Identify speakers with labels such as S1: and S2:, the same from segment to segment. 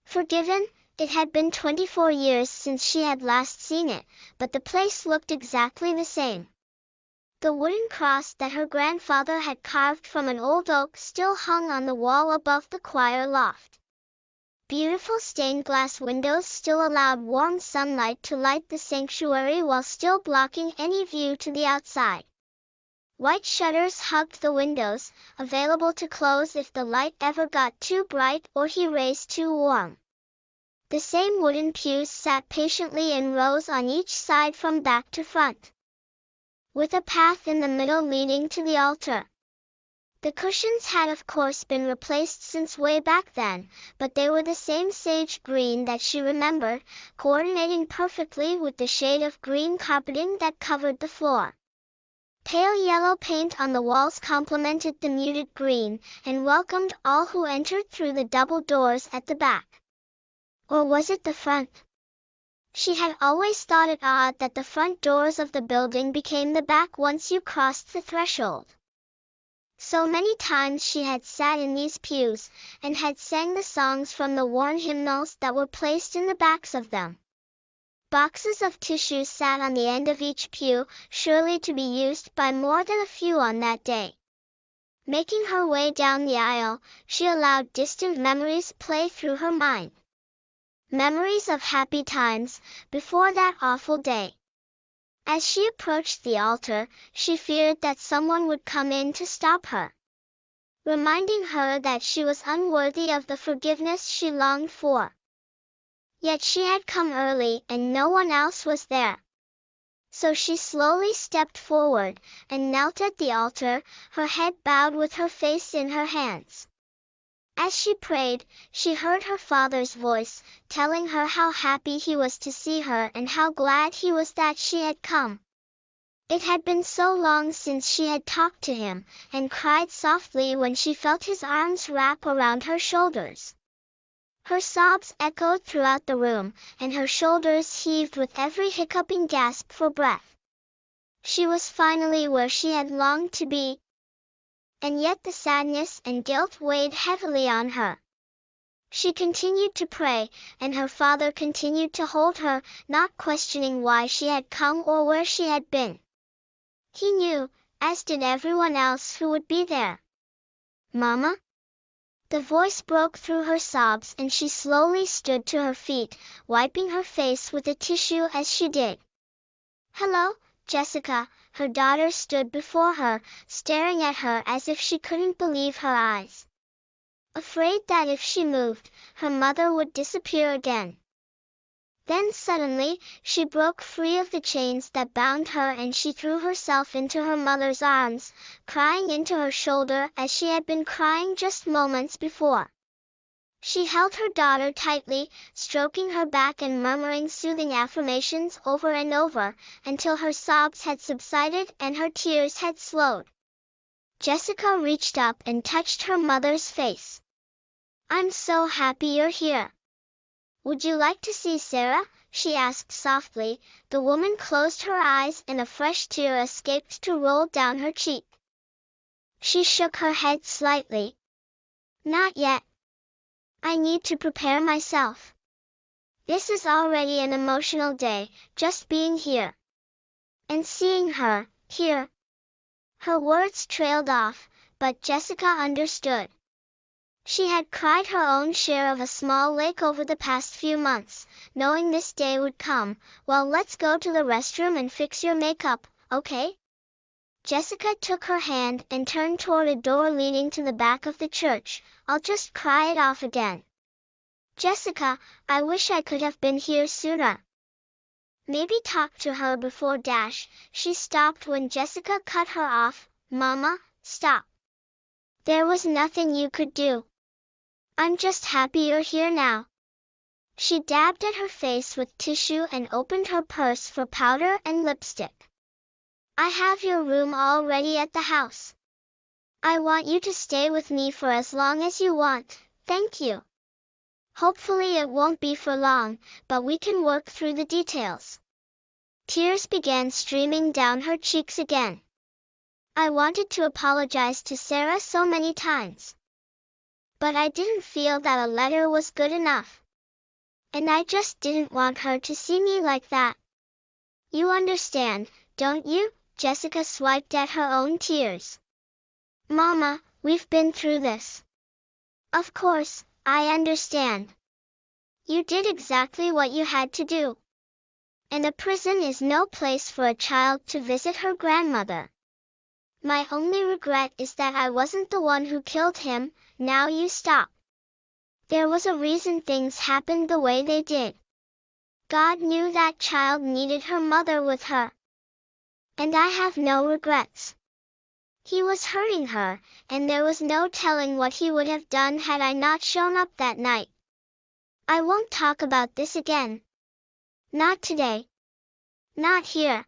S1: Forgiven. It had been 24 years since she had last seen it, but the place looked exactly the same. The wooden cross that her grandfather had carved from an old oak still hung on the wall above the choir loft. Beautiful stained glass windows still allowed warm sunlight to light the sanctuary while still blocking any view to the outside. White shutters hugged the windows, available to close if the light ever got too bright or he raised too warm. The same wooden pews sat patiently in rows on each side from back to front, with a path in the middle leading to the altar. The cushions had of course been replaced since way back then, but they were the same sage green that she remembered, coordinating perfectly with the shade of green carpeting that covered the floor. Pale yellow paint on the walls complemented the muted green, and welcomed all who entered through the double doors at the back. Or was it the front? She had always thought it odd that the front doors of the building became the back once you crossed the threshold. So many times she had sat in these pews, and had sang the songs from the worn hymnals that were placed in the backs of them. Boxes of tissues sat on the end of each pew, surely to be used by more than a few on that day. Making her way down the aisle, she allowed distant memories play through her mind. Memories of happy times, before that awful day. As she approached the altar, she feared that someone would come in to stop her, reminding her that she was unworthy of the forgiveness she longed for. Yet she had come early and no one else was there. So she slowly stepped forward, and knelt at the altar, her head bowed with her face in her hands. As she prayed, she heard her father's voice, telling her how happy he was to see her and how glad he was that she had come. It had been so long since she had talked to him, and cried softly when she felt his arms wrap around her shoulders. Her sobs echoed throughout the room, and her shoulders heaved with every hiccuping gasp for breath. She was finally where she had longed to be. And yet the sadness and guilt weighed heavily on her. She continued to pray, and her father continued to hold her, not questioning why she had come or where she had been. He knew, as did everyone else who would be there. "Mama?" The voice broke through her sobs and she slowly stood to her feet, wiping her face with a tissue as she did. "Hello, Jessica." Her daughter stood before her, staring at her as if she couldn't believe her eyes, afraid that if she moved, her mother would disappear again. Then suddenly, she broke free of the chains that bound her and she threw herself into her mother's arms, crying into her shoulder as she had been crying just moments before. She held her daughter tightly, stroking her back and murmuring soothing affirmations over and over, until her sobs had subsided and her tears had slowed. Jessica reached up and touched her mother's face. "I'm so happy you're here. Would you like to see Sarah?" she asked softly. The woman closed her eyes and a fresh tear escaped to roll down her cheek. She shook her head slightly. "Not yet. I need to prepare myself. This is already an emotional day, just being here. And seeing her, here." Her words trailed off, but Jessica understood. She had cried her own share of a small lake over the past few months, knowing this day would come. "Well, let's go to the restroom and fix your makeup, okay?" Jessica took her hand and turned toward a door leading to the back of the church. "I'll just cry it off again." "Jessica, I wish I could have been here sooner. Maybe talk to her before dash." She stopped when Jessica cut her off. "Mama, stop. There was nothing you could do. I'm just happy you're here now." She dabbed at her face with tissue and opened her purse for powder and lipstick. "I have your room all ready at the house. I want you to stay with me for as long as you want, thank you. Hopefully it won't be for long, but we can work through the details." Tears began streaming down her cheeks again. "I wanted to apologize to Sarah so many times. But I didn't feel that a letter was good enough. And I just didn't want her to see me like that. You understand, don't you? Jessica swiped at her own tears. Mama, we've been through this. Of course, I understand. You did exactly what you had to do. And a prison is no place for a child to visit her grandmother. My only regret is that I wasn't the one who killed him. Now you stop. There was a reason things happened the way they did. God knew that child needed her mother with her. And I have no regrets. He was hurting her, and there was no telling what he would have done had I not shown up that night. I won't talk about this again. Not today. Not here.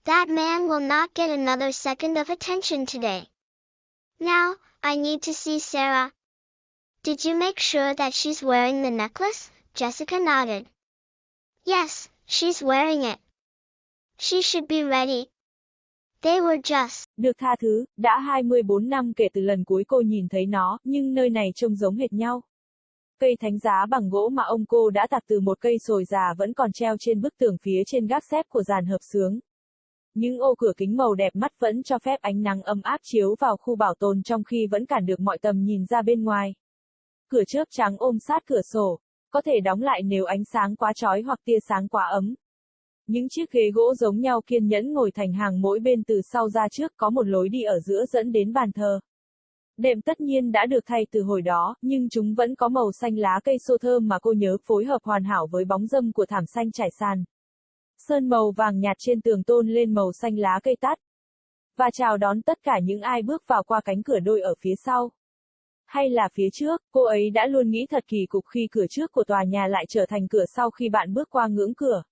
S1: That man will not get another second of attention today. Now, I need to see Sarah. Did you make sure that she's wearing the necklace? Jessica nodded. Yes, she's wearing it. She should be ready. They were just.
S2: Được tha thứ, đã 24 năm kể từ lần cuối cô nhìn thấy nó, nhưng nơi này trông giống hệt nhau. Cây thánh giá bằng gỗ mà ông cô đã tạc từ một cây sồi già vẫn còn treo trên bức tường phía trên gác xếp của dàn hợp xướng. Những ô cửa kính màu đẹp mắt vẫn cho phép ánh nắng ấm áp chiếu vào khu bảo tồn trong khi vẫn cản được mọi tầm nhìn ra bên ngoài. Cửa chớp trắng ôm sát cửa sổ, có thể đóng lại nếu ánh sáng quá chói hoặc tia sáng quá ấm. Những chiếc ghế gỗ giống nhau kiên nhẫn ngồi thành hàng mỗi bên từ sau ra trước, có một lối đi ở giữa dẫn đến bàn thờ. Đệm tất nhiên đã được thay từ hồi đó, nhưng chúng vẫn có màu xanh lá cây xô thơm mà cô nhớ phối hợp hoàn hảo với bóng râm của thảm xanh trải sàn. Sơn màu vàng nhạt trên tường tôn lên màu xanh lá cây tắt. Và chào đón tất cả những ai bước vào qua cánh cửa đôi ở phía sau. Hay là phía trước, cô ấy đã luôn nghĩ thật kỳ cục khi cửa trước của tòa nhà lại trở thành cửa sau khi bạn bước qua ngưỡng cửa.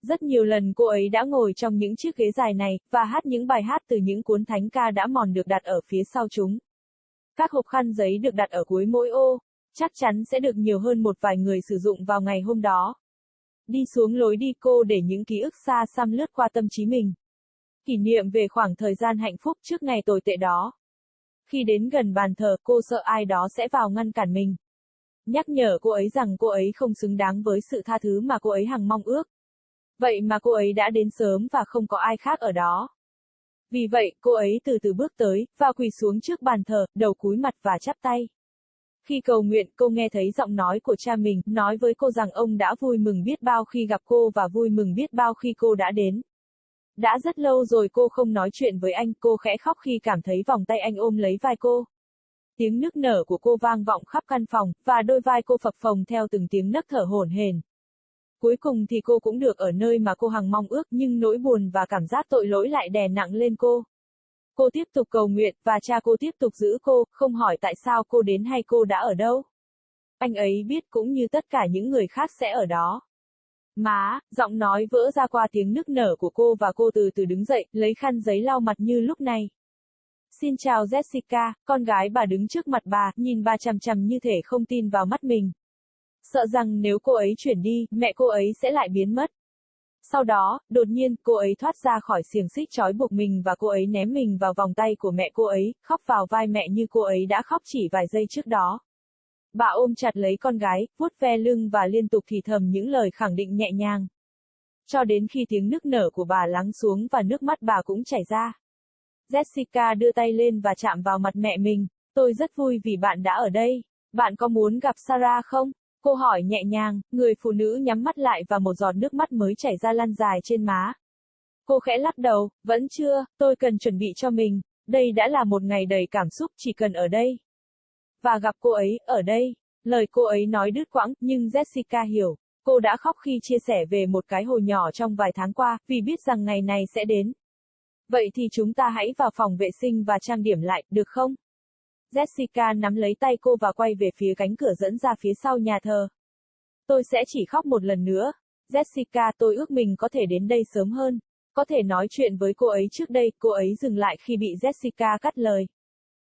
S2: Rất nhiều lần cô ấy đã ngồi trong những chiếc ghế dài này, và hát những bài hát từ những cuốn thánh ca đã mòn được đặt ở phía sau chúng. Các hộp khăn giấy được đặt ở cuối mỗi ô, chắc chắn sẽ được nhiều hơn một vài người sử dụng vào ngày hôm đó. Đi xuống lối đi cô để những ký ức xa xăm lướt qua tâm trí mình. Kỷ niệm về khoảng thời gian hạnh phúc trước ngày tồi tệ đó. Khi đến gần bàn thờ, cô sợ ai đó sẽ vào ngăn cản mình. Nhắc nhở cô ấy rằng cô ấy không xứng đáng với sự tha thứ mà cô ấy hằng mong ước. Vậy mà cô ấy đã đến sớm và không có ai khác ở đó. Vì vậy, cô ấy từ từ bước tới, và quỳ xuống trước bàn thờ, đầu cúi mặt và chắp tay. Khi cầu nguyện, cô nghe thấy giọng nói của cha mình, nói với cô rằng ông đã vui mừng biết bao khi gặp cô và vui mừng biết bao khi cô đã đến. Đã rất lâu rồi cô không nói chuyện với anh, cô khẽ khóc khi cảm thấy vòng tay anh ôm lấy vai cô. Tiếng nức nở của cô vang vọng khắp căn phòng, và đôi vai cô phập phồng theo từng tiếng nấc thở hổn hển. Cuối cùng thì cô cũng được ở nơi mà cô hằng mong ước, nhưng nỗi buồn và cảm giác tội lỗi lại đè nặng lên cô. Cô tiếp tục cầu nguyện, và cha cô tiếp tục giữ cô, không hỏi tại sao cô đến hay cô đã ở đâu. Anh ấy biết cũng như tất cả những người khác sẽ ở đó. Má, giọng nói vỡ ra qua tiếng nức nở của cô và cô từ từ đứng dậy, lấy khăn giấy lau mặt như lúc này. Xin chào Jessica, con gái bà đứng trước mặt bà, nhìn bà chằm chằm như thể không tin vào mắt mình. Sợ rằng nếu cô ấy chuyển đi, mẹ cô ấy sẽ lại biến mất. Sau đó, đột nhiên, cô ấy thoát ra khỏi xiềng xích trói buộc mình và cô ấy ném mình vào vòng tay của mẹ cô ấy, khóc vào vai mẹ như cô ấy đã khóc chỉ vài giây trước đó. Bà ôm chặt lấy con gái, vuốt ve lưng và liên tục thì thầm những lời khẳng định nhẹ nhàng. Cho đến khi tiếng nức nở của bà lắng xuống và nước mắt bà cũng chảy ra. Jessica đưa tay lên và chạm vào mặt mẹ mình. Tôi rất vui vì bạn đã ở đây. Bạn có muốn gặp Sarah không? Cô hỏi nhẹ nhàng, người phụ nữ nhắm mắt lại và một giọt nước mắt mới chảy ra lăn dài trên má. Cô khẽ lắc đầu, vẫn chưa, tôi cần chuẩn bị cho mình. Đây đã là một ngày đầy cảm xúc, chỉ cần ở đây. Và gặp cô ấy, ở đây. Lời cô ấy nói đứt quãng, nhưng Jessica hiểu. Cô đã khóc khi chia sẻ về một cái hồ nhỏ trong vài tháng qua, vì biết rằng ngày này sẽ đến. Vậy thì chúng ta hãy vào phòng vệ sinh và trang điểm lại, được không? Jessica nắm lấy tay cô và quay về phía cánh cửa dẫn ra phía sau nhà thờ. Tôi sẽ chỉ khóc một lần nữa. Jessica, tôi ước mình có thể đến đây sớm hơn. Có thể nói chuyện với cô ấy trước đây, cô ấy dừng lại khi bị Jessica cắt lời.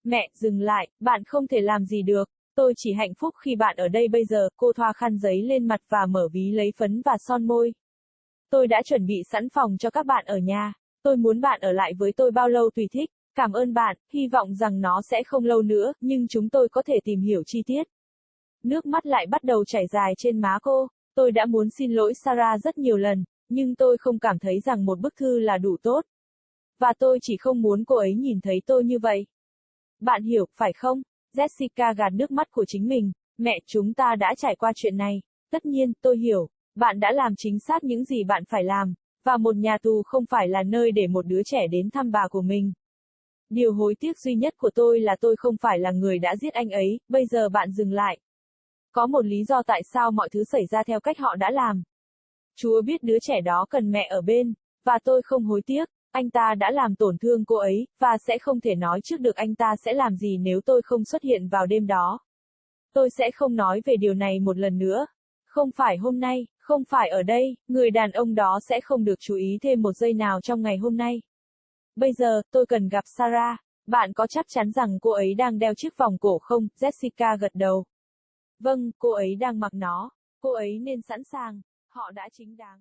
S2: Mẹ, dừng lại, bạn không thể làm gì được. Tôi chỉ hạnh phúc khi bạn ở đây bây giờ. Cô thoa khăn giấy lên mặt và mở ví lấy phấn và son môi. Tôi đã chuẩn bị sẵn phòng cho các bạn ở nhà. Tôi muốn bạn ở lại với tôi bao lâu tùy thích. Cảm ơn bạn, hy vọng rằng nó sẽ không lâu nữa, nhưng chúng tôi có thể tìm hiểu chi tiết. Nước mắt lại bắt đầu chảy dài trên má cô. Tôi đã muốn xin lỗi Sarah rất nhiều lần, nhưng tôi không cảm thấy rằng một bức thư là đủ tốt. Và tôi chỉ không muốn cô ấy nhìn thấy tôi như vậy. Bạn hiểu, phải không? Jessica gạt nước mắt của chính mình. Mẹ, chúng ta đã trải qua chuyện này. Tất nhiên, tôi hiểu. Bạn đã làm chính xác những gì bạn phải làm. Và một nhà tù không phải là nơi để một đứa trẻ đến thăm bà của mình. Điều hối tiếc duy nhất của tôi là tôi không phải là người đã giết anh ấy. Bây giờ bạn dừng lại. Có một lý do tại sao mọi thứ xảy ra theo cách họ đã làm. Chúa biết đứa trẻ đó cần mẹ ở bên. Và tôi không hối tiếc. Anh ta đã làm tổn thương cô ấy, và sẽ không thể nói trước được anh ta sẽ làm gì nếu tôi không xuất hiện vào đêm đó. Tôi sẽ không nói về điều này một lần nữa. Không phải hôm nay, không phải ở đây, người đàn ông đó sẽ không được chú ý thêm một giây nào trong ngày hôm nay. Bây giờ, tôi cần gặp Sarah. Bạn có chắc chắn rằng cô ấy đang đeo chiếc vòng cổ không? Jessica gật đầu. Vâng, cô ấy đang mặc nó. Cô ấy nên sẵn sàng. Họ đã chính đáng.